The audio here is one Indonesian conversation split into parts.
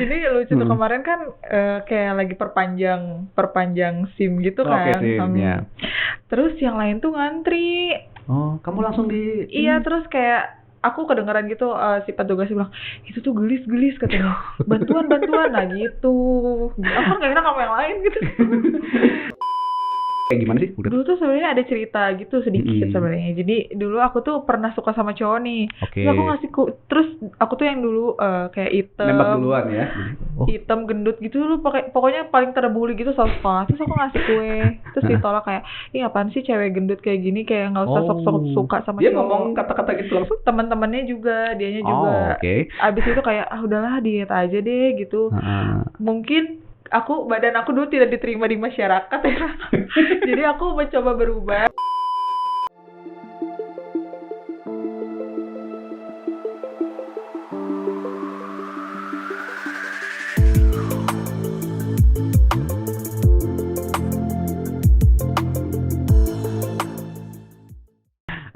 Ini lucu tuh kemarin kan kayak lagi perpanjang SIM gitu kan. Oke, SIM, ya. Terus yang lain tuh ngantri. Oh, kamu langsung di Iya, terus kayak aku kedengeran gitu si petugasnya bilang, itu tuh gelis katanya. Bantuan nah gitu. Aku kan gak kira kamu yang lain gitu. kayak gimana sih? Dulu tuh sebenarnya ada cerita gitu sedikit sebenarnya. Jadi dulu aku tuh pernah suka sama cowok nih. Oke. Terus aku terus aku tuh yang dulu kayak hitam. Nembak duluan ya. Hitam gendut gitu lu pokoknya paling terbuli gitu sama sekolah. Terus aku ngasih kue. Terus ditolak kayak, "Ih, apaan sih cewek gendut kayak gini, kayak enggak usah sok-sok suka sama Dia cowok." ngomong kata-kata gitu langsung. Teman-temannya juga, dianya juga. Oke. Abis itu kayak udahlah diet aja deh gitu. Mungkin badan aku dulu tidak diterima di masyarakat ya. Jadi aku mencoba berubah.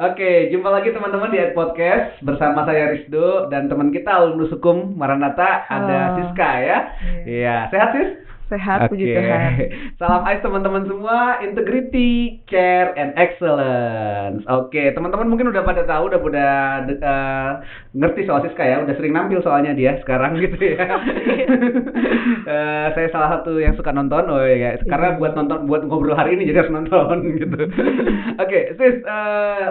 Oke, jumpa lagi teman-teman di Ed Podcast bersama saya Rizdo dan teman kita alumnus hukum Maranatha. Ada Siska ya. Iya, sehat Sis? Sehat, puji Tuhan. Salam AIS teman-teman semua, integrity, care, and excellence. Oke, teman-teman mungkin udah pada tahu, udah ngerti soal Siska ya, udah sering nampil soalnya dia sekarang gitu ya. Saya salah satu yang suka nonton, karena buat ngobrol hari ini jadi harus nonton gitu. Oke, Sis,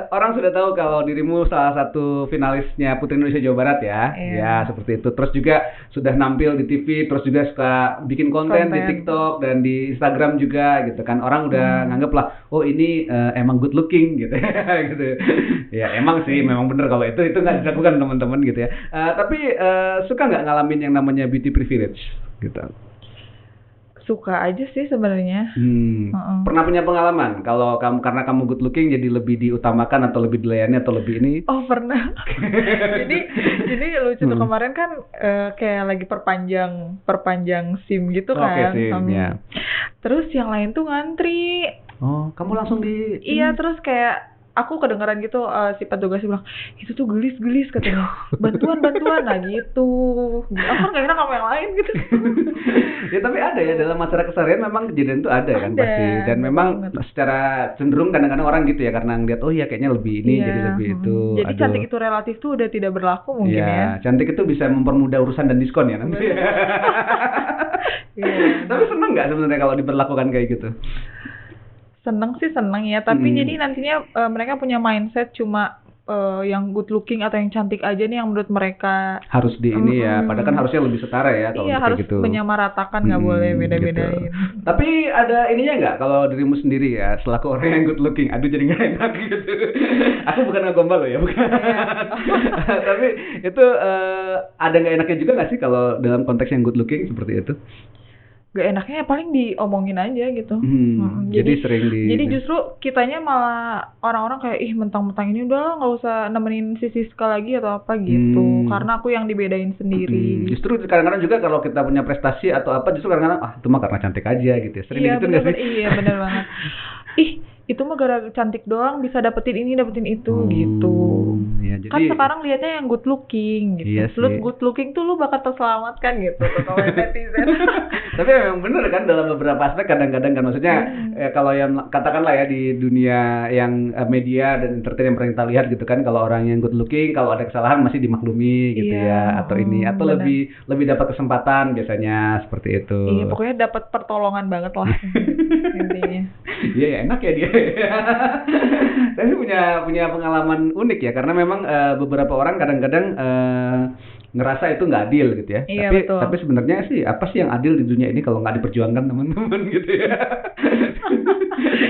orang sudah tahu kalau dirimu salah satu finalisnya Putri Indonesia Jawa Barat ya. Ya, seperti itu. Terus juga sudah nampil di TV, terus juga suka bikin konten di TikTok dan di Instagram juga gitu kan. Orang udah nganggep lah, oh ini emang good looking gitu gitu. Ya emang sih, memang bener kalau itu nggak dilakukan teman-teman gitu ya. Tapi suka nggak ngalamin yang namanya beauty privilege gitu? Suka aja sih sebenarnya. Pernah punya pengalaman kalau karena kamu good looking jadi lebih diutamakan atau lebih dilayani atau lebih ini? Oh, pernah. jadi lucu tuh kemarin kan kayak lagi perpanjang SIM gitu kan. Oke, SIM, ya. Terus yang lain tuh ngantri. Oh, kamu langsung di Iya, terus kayak aku kedengeran gitu si petugasnya bilang, itu tuh gelis katanya. Bantuan nah gitu. Aku kan gak kira kamu yang lain gitu. Ya tapi ada ya, dalam masyarakat keseharian memang kejadian itu ada kan pasti. Dan memang secara cenderung kadang-kadang orang gitu ya, karena ngeliat oh iya kayaknya lebih ini jadi lebih itu. Jadi cantik itu relatif tuh udah tidak berlaku mungkin ya. Cantik itu bisa mempermudah urusan dan diskon ya nanti. Tapi seneng nggak sebenarnya kalau diberlakukan kayak gitu? Seneng ya, tapi jadi nantinya mereka punya mindset cuma yang good looking atau yang cantik aja nih yang menurut mereka harus di ini ya, padahal kan harusnya lebih setara ya kalau harus gitu. menyamaratakan, nggak boleh beda-bedain. Gitu. Tapi ada ininya nggak kalau dirimu sendiri ya selaku orang yang good looking, aduh jadi nggak enak gitu. Aku bukan ngegombal loh ya, bukan. Tapi itu ada nggak enaknya juga nggak sih kalau dalam konteks yang good looking seperti itu? Gak enaknya paling diomongin aja gitu. Jadi sering Jadi justru kitanya malah orang-orang kayak mentang-mentang ini udah nggak usah nemenin si Siska lagi atau apa gitu. Karena aku yang dibedain sendiri. Justru kadang-kadang juga kalau kita punya prestasi atau apa, justru kadang-kadang itu mah karena cantik aja gitu ya. Sering gitu nggak sih? Iya benar banget. Itu mah gara-gara cantik doang bisa dapetin ini dapetin itu gitu. Ya, jadi, kan sekarang lihatnya yang good looking gitu. Iya lu good looking tuh lu bakal terselamatkan gitu kalau netizen. Tapi memang bener kan dalam beberapa aspek kadang-kadang kan maksudnya kalau yang katakanlah ya di dunia yang media dan entertain yang pernah kita lihat gitu kan, kalau orang yang good looking kalau ada kesalahan masih dimaklumi gitu ya, atau ini atau bener. lebih dapat kesempatan biasanya seperti itu. Iya, pokoknya dapat pertolongan banget lah intinya. Iya, enak ya dia. Saya punya pengalaman unik ya, karena memang beberapa orang kadang-kadang ngerasa itu nggak adil gitu ya. Iya, tapi sebenarnya sih apa sih yang adil di dunia ini kalau nggak diperjuangkan teman-teman gitu ya.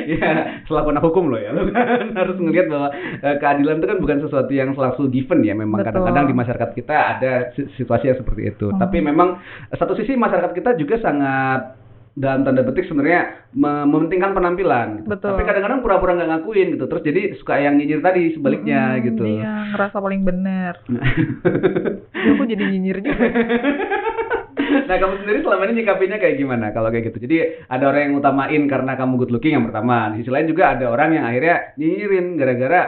Ya, selaku anak hukum loh ya, lo kan harus ngelihat bahwa keadilan itu kan bukan sesuatu yang selalu given ya. Memang kadang-kadang di masyarakat kita ada situasi yang seperti itu. Tapi memang satu sisi masyarakat kita juga sangat dalam tanda petik sebenarnya mementingkan penampilan. Tapi kadang-kadang pura-pura nggak ngakuin gitu. Terus jadi suka yang nyinyir tadi sebaliknya gitu. Iya, ngerasa paling benar. Aku jadi nyinyir juga. Nah, kamu sendiri selama ini nyikapinnya kayak gimana kalau kayak gitu? Jadi ada orang yang utamain karena kamu good looking yang pertama. Di sisi lain juga ada orang yang akhirnya nyinyirin gara-gara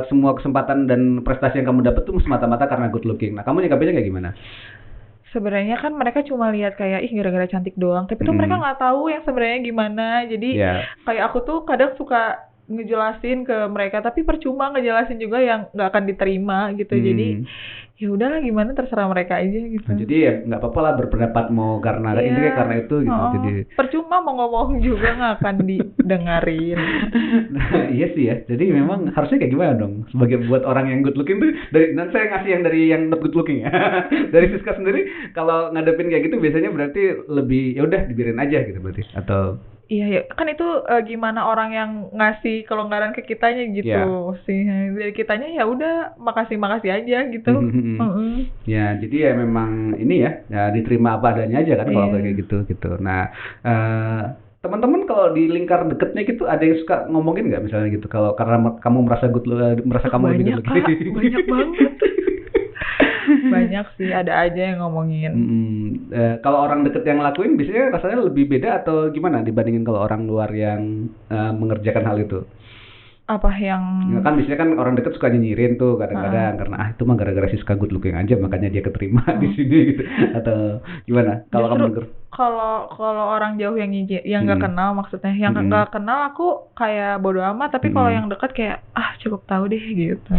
semua kesempatan dan prestasi yang kamu dapat tuh semata-mata karena good looking. Nah, kamu nyikapinnya kayak gimana? sebenarnya kan mereka cuma lihat kayak ih gara-gara cantik doang, tapi tuh mereka nggak tahu yang sebenarnya gimana. Jadi kayak aku tuh kadang suka ngejelasin ke mereka, tapi percuma ngejelasin juga yang nggak akan diterima gitu. Jadi ya udahlah, gimana terserah mereka aja gitu. Jadi ya nggak apa-apa lah berpendapat mau karena ini kayak karena itu gitu. Jadi percuma mau ngomong juga nggak akan didengarin. Nah, iya sih ya. Jadi memang harusnya kayak gimana dong sebagai buat orang yang good looking tuh dan saya ngasih yang dari yang not good looking ya. Dari Siska sendiri kalau ngadepin kayak gitu biasanya berarti lebih ya udah dibiarin aja gitu berarti atau Iya ya, kan itu gimana orang yang ngasih kelonggaran ke kitanya gitu sih. Dari kitanya ya udah makasih aja gitu. Ya, jadi ya memang ini ya diterima apa adanya aja kan kalau kayak gitu. Nah, teman-teman kalau di lingkar deketnya gitu ada yang suka ngomongin nggak misalnya gitu kalau karena kamu merasa kamu lebih good looking? Banyak banget. Banyak sih, ada aja yang ngomongin. Kalau orang deket yang ngelakuin biasanya rasanya lebih beda atau gimana dibandingin kalau orang luar yang mengerjakan hal itu? Apa yang kan biasanya kan orang deket suka nyinyirin tuh kadang-kadang karena itu mah gara-gara Siska good looking aja makanya dia keterima di sini gitu atau gimana kalau kamu denger? Kalau orang jauh yang nyinyirin yang nggak kenal maksudnya yang nggak kenal aku kayak bodo amat, tapi kalau yang dekat kayak cukup tahu deh gitu.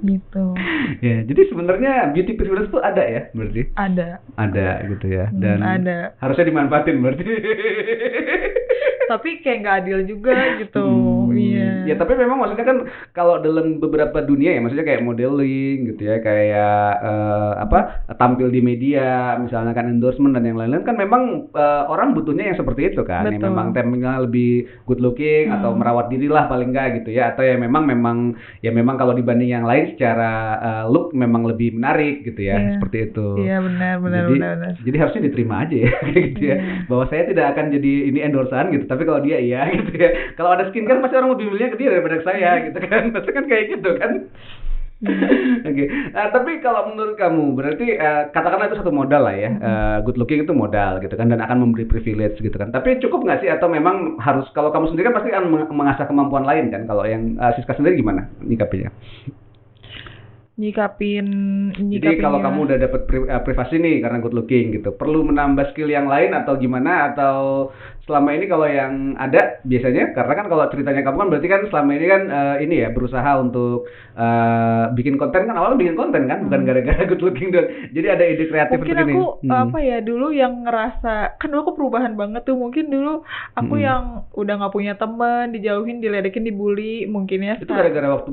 Gitu. Ya, jadi sebenarnya beauty privilege tuh ada ya berarti? Ada gitu ya. Dan ada. Harusnya dimanfaatin berarti. Tapi kayak nggak adil juga gitu. Iya. Ya tapi memang maksudnya kan kalau dalam beberapa dunia ya maksudnya kayak modeling gitu ya, kayak tampil di media, misalnya kan endorsement dan yang lain-lain kan memang orang butuhnya yang seperti itu kan. Yang memang tampilnya lebih good looking atau merawat diri lah paling enggak gitu ya, atau ya memang kalau dibanding yang lain secara look memang lebih menarik gitu ya, seperti itu. Iya benar. Jadi harusnya diterima aja ya gitu ya. Bahwa saya tidak akan jadi ini endorsan gitu, tapi kalau dia iya gitu ya. Kalau ada skincare pasti orang lebih milihnya ke dia daripada saya gitu kan. Pasti kan kayak gitu kan. Oke. Tapi kalau menurut kamu berarti katakanlah itu satu modal lah ya. Good looking itu modal gitu kan dan akan memberi privilege gitu kan. Tapi cukup nggak sih atau memang harus kalau kamu sendiri kan pasti akan mengasah kemampuan lain kan. Kalau yang Siska sendiri gimana nyikapinya? Jadi kalau kamu udah dapat privasi nih karena good looking gitu, perlu menambah skill yang lain atau gimana? Atau selama ini kalau yang ada biasanya karena kan kalau ceritanya kamu kan berarti kan selama ini kan ini ya berusaha untuk bikin konten kan awalnya bikin konten kan bukan gara-gara good looking doang. Jadi ada ide kreatif mungkin seperti ini. Mungkin aku dulu yang ngerasa kan dulu aku perubahan banget tuh, mungkin dulu aku yang udah nggak punya teman, dijauhin, diledekin, dibully mungkin ya. Itu gara-gara waktu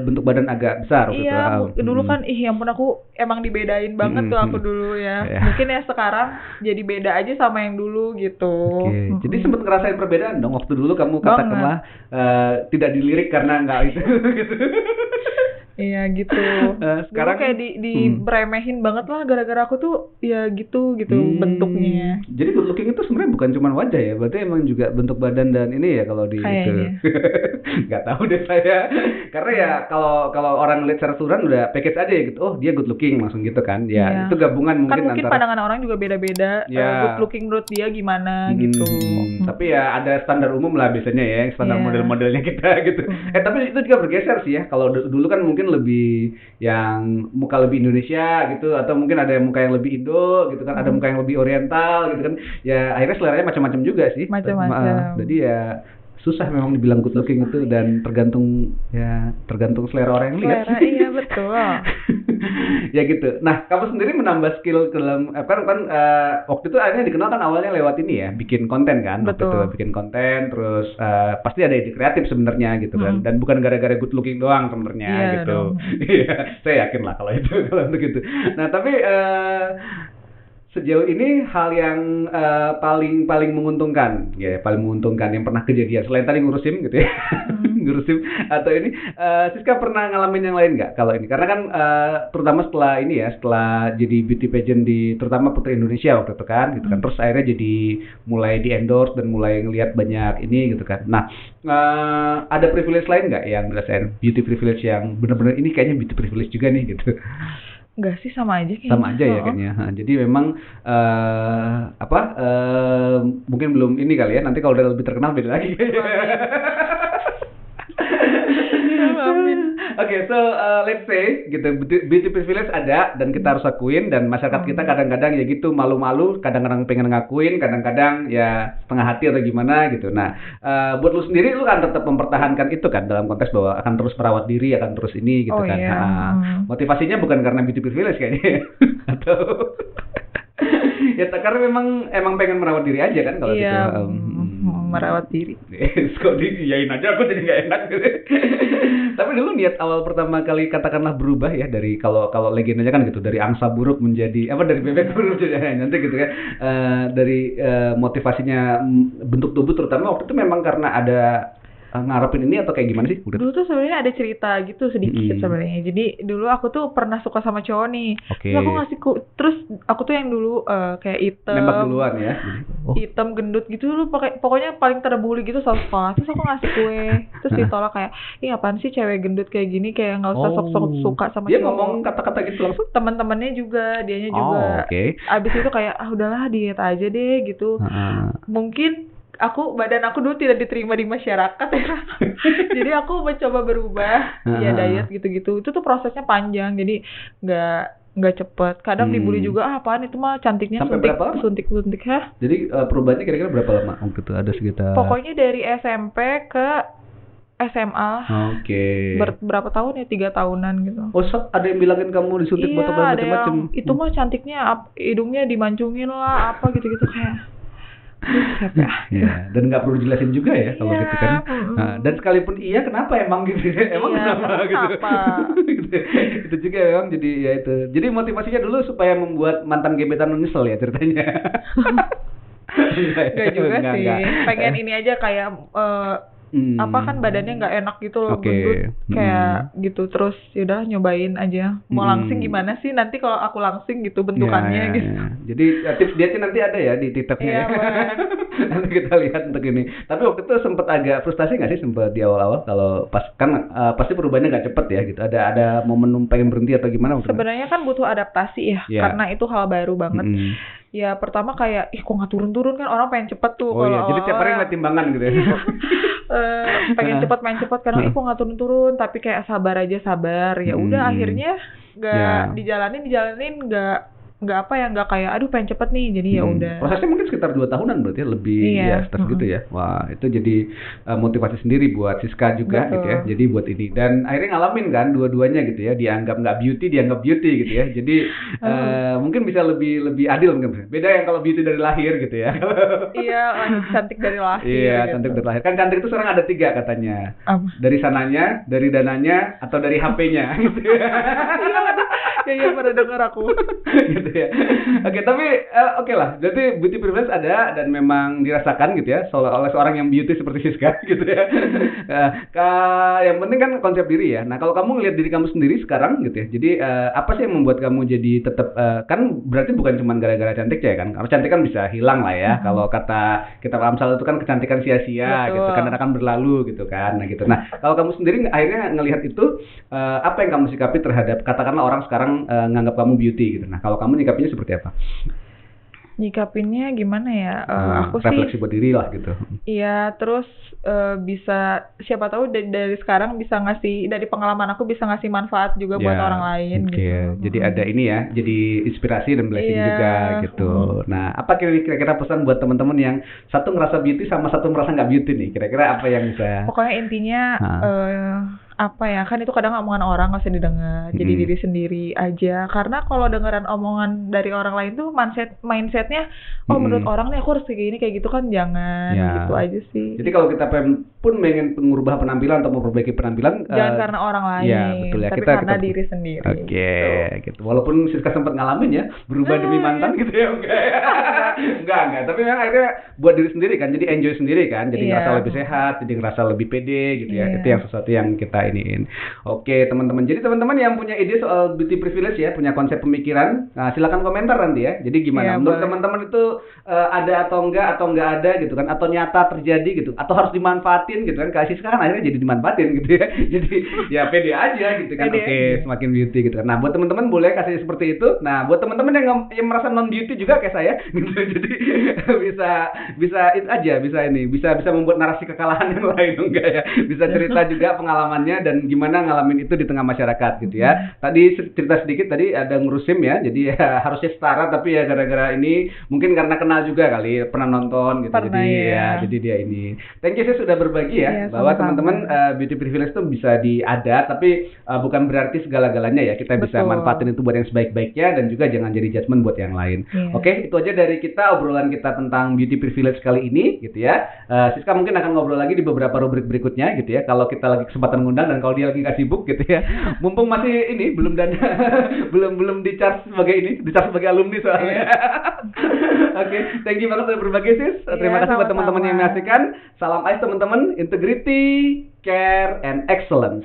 bentuk badan agak besar waktu itu. Dulu kan ya ampun aku emang dibedain banget tuh aku dulu ya. Mungkin ya sekarang jadi beda aja sama yang dulu gitu. Jadi sempat ngerasain perbedaan dong waktu dulu kamu katakanlah tidak dilirik karena nggak itu gitu. Iya gitu. Sekarang kayak diremehin banget lah gara-gara aku tuh ya gitu bentuknya. Jadi good looking itu sebenarnya bukan cuma wajah ya, berarti emang juga bentuk badan dan ini ya kalau di itu. Nggak tahu deh saya. Karena ya kalau orang lihat secara keseluruhan udah package aja ya gitu. Oh dia good looking langsung gitu kan. Ya itu gabungan mungkin mungkin pandangan orang juga beda-beda. Good looking menurut dia gimana gitu. Tapi ya ada standar umum lah biasanya ya, standar model-modelnya kita gitu. Tapi itu juga bergeser sih ya. Kalau dulu kan mungkin lebih yang muka lebih Indonesia gitu, atau mungkin ada muka yang lebih Indo gitu kan, ada muka yang lebih Oriental gitu kan. Ya akhirnya seleranya macam-macam juga sih. Macam-macam. Jadi ya susah memang dibilang good looking itu dan tergantung selera orang yang lihat. Selera, iya betul. Ya gitu. Nah, kamu sendiri menambah skill ke dalam waktu itu akhirnya dikenal kan awalnya lewat ini ya, bikin konten kan. Betul. Waktu itu bikin konten terus pasti ada ide kreatif sebenarnya gitu kan. Dan bukan gara-gara good looking doang sebenarnya gitu. Iya, saya yakin lah kalau untuk itu. Nah, tapi sejauh ini hal yang paling menguntungkan yang pernah kejadian selain tadi ngurusin gitu ya. Ngurusin atau ini Siska pernah ngalamin yang lain nggak kalau ini? Karena kan terutama setelah jadi beauty pageant terutama Putri Indonesia waktu itu kan gitu kan. Terus akhirnya jadi mulai di endorse dan mulai ngelihat banyak ini gitu kan. Nah, ada privilege lain nggak yang dirasain beauty privilege yang benar-benar ini kayaknya beauty privilege juga nih gitu? Enggak sih, sama aja kayaknya. Sama aja ya kayaknya. Jadi memang mungkin belum ini kali ya. Nanti kalau udah lebih terkenal beda lagi. Oke, so let's say gitu, beauty privilege ada dan kita harus akuin, dan masyarakat kita kadang-kadang ya gitu malu-malu, kadang-kadang pengen ngakuin, kadang-kadang ya setengah hati atau gimana gitu. Nah, buat lu sendiri, lu kan tetap mempertahankan itu kan, dalam konteks bahwa akan terus merawat diri, akan terus ini gitu kan. Iya. Motivasinya bukan karena beauty privilege kayaknya, atau ya karena emang pengen merawat diri aja kan kalau gitu. Merawat diri. Kok diiyain aja, aku jadi nggak enak gitu. Tapi dulu niat awal pertama kali katakanlah berubah ya, dari kalau legendanya kan gitu, dari angsa buruk menjadi dari bebek buruk menjadi nanti gitu kan. Dari motivasinya bentuk tubuh terutama waktu itu memang karena ada ngarepin ini atau kayak gimana sih? Dulu tuh sebenarnya ada cerita gitu sedikit sebenarnya. Jadi dulu aku tuh pernah suka sama cowok nih. Okay. Terus aku terus aku tuh yang dulu kayak hitam. Nembak duluan ya. Hitam gendut gitu dulu, pokoknya paling terbuli gitu soal sekolah. Terus aku ngasih kue. Terus ditolak kayak, "Ih, apaan sih cewek gendut kayak gini, kayak enggak usah sok-sok suka sama dia cowok." Dia ngomong kata-kata gitu langsung. Teman-temannya juga, dianya juga. Abis itu kayak, udahlah diet aja deh gitu. Mungkin badan aku dulu tidak diterima di masyarakat ya. Jadi aku mencoba berubah, ya diet gitu-gitu. Itu tuh prosesnya panjang, jadi nggak cepet. Kadang dibully juga, apaan itu mah cantiknya suntik. Jadi perubahannya kira-kira berapa lama waktu itu? Ada sekitar. Pokoknya dari SMP ke SMA. Oke. Berapa tahun ya? 3 tahunan gitu. Oh, ada yang bilangin kamu disuntik botox macam-macam. Itu mah cantiknya hidungnya dimancungin lah, apa gitu-gitu kayak. Ya, dan nggak perlu jelasin juga ya kalau gitu kan. Dan sekalipun kenapa emang gitu? Emang kenapa gitu? Itu juga memang jadi ya itu. Jadi motivasinya dulu supaya membuat mantan gebetan menyesal ya ceritanya. Enggak juga sih. Pengen ini aja kayak apa kan badannya nggak enak gitu loh, gendut kayak gitu. Terus yaudah nyobain aja mau langsing gimana sih nanti kalau aku langsing gitu bentukannya gitu. Jadi tips dietnya nanti ada ya di TikToknya. Nanti kita lihat untuk ini. Tapi waktu itu sempat agak frustasi nggak sih sempat di awal-awal kalau pas kan pasti perubahannya nggak cepet ya gitu. Ada momen pengen berhenti atau gimana? Sebenarnya kan butuh adaptasi ya, karena itu hal baru banget. Ya pertama kayak kok nggak turun-turun kan, orang pengen cepet tuh. Jadi tiap hari ngeliat timbangan gitu ya. Pengen cepet main cepet, kadang kok nggak turun-turun, tapi kayak sabar aja. Ya udah akhirnya nggak dijalanin nggak kayak aduh pengen cepet nih, jadi ya udah. Prosesnya mungkin sekitar 2 tahunan berarti lebih gitu ya. Wah, itu jadi motivasi sendiri buat Siska juga gitu ya. Jadi buat ini, dan akhirnya ngalamin kan dua-duanya gitu ya, dianggap nggak beauty, dianggap beauty gitu ya. Jadi mungkin bisa lebih adil mungkin. Beda yang kalau beauty dari lahir gitu ya. Iya, cantik dari lahir. Iya, gitu. Cantik dari lahir. Kan cantik itu sekarang ada 3 katanya. Dari sananya, dari dananya, atau dari HP-nya gitu ya. Iya, pernah dengar aku. Gitu ya. Oke, tapi oke lah. Jadi beauty privilege ada dan memang dirasakan gitu ya oleh seorang yang beauty seperti Siska gitu ya. Yang penting kan konsep diri ya. Nah, kalau kamu ngelihat diri kamu sendiri sekarang gitu ya. Jadi apa sih yang membuat kamu jadi tetap kan berarti bukan cuma gara-gara cantik ya kan? Karena cantik kan bisa hilang lah ya. Kalau kata kitab Amsal itu kan kecantikan sia-sia gitu, karena akan berlalu gitu kan. Nah, gitu. Nah, kalau kamu sendiri akhirnya ngelihat itu apa yang kamu sikapi terhadap katakanlah orang sekarang nganggap kamu beauty gitu. Nah, kalau kamu nyikapinya seperti apa? Nyikapinnya gimana ya? Aku refleksi buat diri lah gitu. Iya, terus bisa siapa tahu dari sekarang bisa ngasih, dari pengalaman aku bisa ngasih manfaat juga buat orang lain gitu. Jadi ada ini ya, jadi inspirasi dan blessing juga gitu. Nah, apa kira-kira pesan buat teman-teman yang satu ngerasa beauty sama satu merasa nggak beauty nih? Kira-kira apa yang bisa? Pokoknya intinya apa ya, kan itu kadang omongan orang nggak usah didengar, jadi diri sendiri aja. Karena kalau dengeran omongan dari orang lain tuh mindsetnya menurut orang nih aku harus kayak gini kayak gitu kan, jangan gitu aja sih. Jadi kalau kita pun pengen mengubah penampilan atau memperbaiki penampilan, jangan karena orang lain, betul ya, tapi karena diri sendiri. Gitu. Walaupun Siska sempat ngalamin ya berubah demi mantan gitu ya, enggak. Tapi memang akhirnya buat diri sendiri kan, jadi enjoy sendiri kan, jadi ngerasa lebih sehat, jadi ngerasa lebih pede gitu ya. Itu yang sesuatu yang kita kita iniin. Oke, teman-teman. Jadi teman-teman yang punya ide soal beauty privilege ya, punya konsep pemikiran, nah silakan komentar nanti ya. Jadi gimana menurut teman-teman itu ada atau enggak ada gitu kan, atau nyata terjadi gitu, atau harus dimanfaatin gitu kan. Kasih sekarang akhirnya jadi dimanfaatin gitu ya. Jadi ya pede aja gitu kan. Oke, semakin beauty gitu kan. Nah, buat teman-teman boleh kasih seperti itu. Nah, buat teman-teman yang merasa non beauty juga kayak saya gitu. Jadi bisa itu aja, bisa membuat narasi kekalahan yang lain enggak ya. Bisa cerita juga pengalamannya dan gimana ngalamin itu di tengah masyarakat gitu ya. Tadi cerita sedikit tadi ada ngurusim ya. Jadi ya harusnya setara tapi ya gara-gara ini mungkin karena kenal juga kali, pernah nonton gitu. Jadi dia ini. Thank you sih sudah berbagi ya bahwa teman-teman beauty privilege itu bisa diada tapi bukan berarti segala-galanya ya. Kita bisa manfaatin itu buat yang sebaik-baiknya dan juga jangan jadi judgement buat yang lain. Oke, itu aja dari kita obrolan kita tentang beauty privilege kali ini gitu ya. Siska mungkin akan ngobrol lagi di beberapa rubrik berikutnya gitu ya. Kalau kita lagi kesempatan ngundang dan kalau dia lagi nggak sibuk gitu ya. Mumpung masih ini belum dana belum di-charge sebagai alumni soalnya. Oke, thank you banget udah berbagi sis. Terima kasih buat teman-teman yang menyaksikan. Salam AIS teman-teman, integrity, care, and excellence.